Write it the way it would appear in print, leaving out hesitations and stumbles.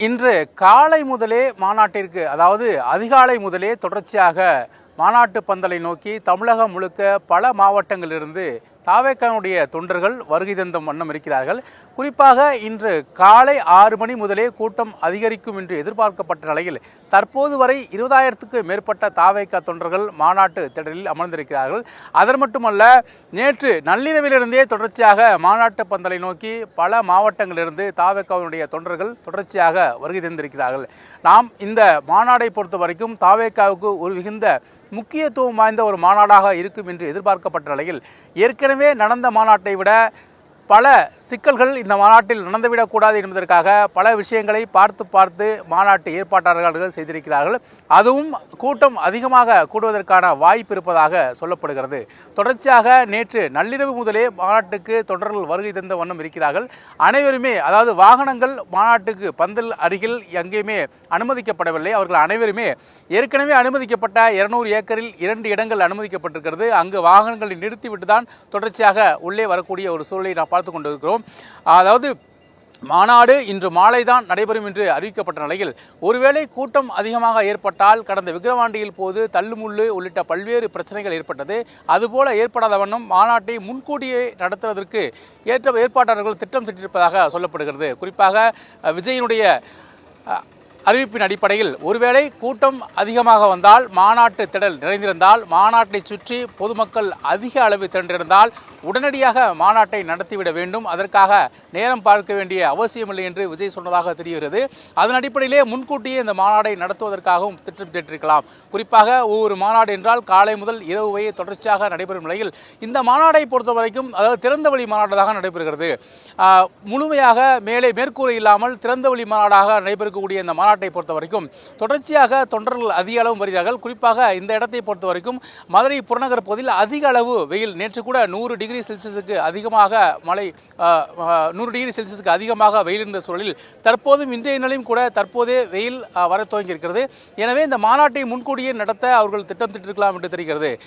இன்று காலை முதலே மாநாட்டிற்கு, அதாவது அதிகாலை முதலே தொடர்ச்சியாக மாநாட்டு பந்தலை நோக்கி தமிழகம் முழுக்க பல மாவட்டங்களிலிருந்து தாவேக்கானுடைய தொண்டர்கள் வருகை தந்த வண்ணம் இருக்கிறார்கள். குறிப்பாக இன்று காலை 6 மணி முதலே கூட்டம் அதிகரிக்கும் என்று எதிர்பார்க்கப்பட்ட நிலையில் தற்போது வரை 20,000க்கும் மேற்பட்ட தாவேக்கா தொண்டர்கள் மாநாட்டு திடலில் அமர்ந்திருக்கிறார்கள். அதன் மட்டுமல்ல, நேற்று நள்ளிரவிலிருந்தே தொடர்ச்சியாக மாநாட்டு பந்தலை நோக்கி பல மாவட்டங்களிலிருந்து தாவேக்காவினுடைய தொண்டர்கள் தொடர்ச்சியாக வருகை தந்திருக்கிறார்கள். நாம் இந்த மாநாடை பொறுத்த வரைக்கும் தாவேக்காவுக்கு ஒரு மிகுந்த முக்கியத்துவம் வாய்ந்த ஒரு மாநாடாக இருக்கும் என்று எதிர்பார்க்கப்பட்ட நிலையில் ஏற்கனவே நடந்த மாநாட்டை விட பல சிக்கல்கள் இந்த மாநாட்டில் நடந்துவிடக்கூடாது என்பதற்காக பல விஷயங்களை பார்த்து மாநாட்டு ஏற்பாட்டாளர்கள் செய்திருக்கிறார்கள். அதுவும் கூட்டம் அதிகமாக கூடுவதற்கான வாய்ப்பு இருப்பதாக சொல்லப்படுகிறது. தொடர்ச்சியாக நேற்று நள்ளிரவு முதலே மாநாட்டுக்கு தொண்டர்கள் வருகை தந்த வண்ணம் இருக்கிறார்கள். அனைவருமே, அதாவது வாகனங்கள் மாநாட்டுக்கு பந்தல் அருகில் எங்கேயுமே அனுமதிக்கப்படவில்லை. அவர்கள் அனைவருமே ஏற்கனவே அனுமதிக்கப்பட்ட 200 ஏக்கரில் 2 இடங்கள் அனுமதிக்கப்பட்டிருக்கிறது. அங்கு வாகனங்களை நிறுத்திவிட்டு தான் தொடர்ச்சியாக உள்ளே வரக்கூடிய ஒரு சூழலை நாம் பார்த்து கொண்டிருக்கிறோம். அதாவது மாநாடு இன்று மாலை தான் நடைபெறும் என்று அறிவிக்கப்பட்ட நிலையில் ஒருவேளை கூட்டம் அதிகமாக ஏற்பட்டால், கடந்த விக்கிரவாண்டியில் போது தள்ளுமுள்ளு உள்ளிட்ட பல்வேறு பிரச்சனைகள் ஏற்பட்டது, அதுபோல ஏற்படாத வண்ணம் மாநாட்டை முன்கூட்டியே நடத்துவதற்கு ஏற்ற ஏற்பாட்டாளர்கள் திட்டம் தீட்டியிருப்பதாக சொல்லப்படுகிறது. குறிப்பாக விஜயினுடைய அறிவிப்பின் அடிப்படையில் ஒருவேளை கூட்டம் அதிகமாக வந்தால், மாநாட்டு திடல் நிறைந்திருந்தால், மாநாட்டை சுற்றி பொதுமக்கள் அதிக அளவு திரண்டிருந்தால் உடனடியாக மாநாட்டை நடத்திவிட வேண்டும். அதற்காக நேரம் பார்க்க வேண்டிய அவசியமில்லை என்று விஜய் சொன்னதாக தெரிகிறது. அதன் அடிப்படையிலே முன்கூட்டியே இந்த மாநாடை நடத்துவதற்காகவும் திட்டம் தீட்டிருக்கலாம். குறிப்பாக ஒவ்வொரு மாநாடு என்றால் காலை முதல் இரவு வரை தொடர்ச்சியாக நடைபெறும் நிலையில் இந்த மாநாடை பொறுத்த வரைக்கும், அதாவது திறந்தவெளி மாநாடாக நடைபெறுகிறது. முழுமையாக மேலே மேற்கூரை இல்லாமல் திறந்தவெளி மாநாடாக நடைபெறக்கூடிய இந்த மாநாட்டை பொறுத்த வரைக்கும் தொடர்ச்சியாக தொண்டர்கள் அதிக அளவு வருகிறார்கள். குறிப்பாக இந்த இடத்தை பொறுத்த வரைக்கும் மதுரை புறநகர் பகுதியில் அதிக அளவு வெயில், நேற்று கூட 100 டிகிரி செல்சியஸுக்கு அதிகமாக மழை, 100 டிகிரி செல்சியஸுக்கு அதிகமாக வெயில் இருந்த சூழலில் தற்போதும் இன்றைய நிலையும் கூட தற்போதே வெயில் வர துவங்கி இருக்கிறது. எனவே இந்த மாநாட்டை முன்கூட்டியே நடத்த அவர்கள் திட்டம் தீட்டிருக்கலாம் என்று தெரிகிறது.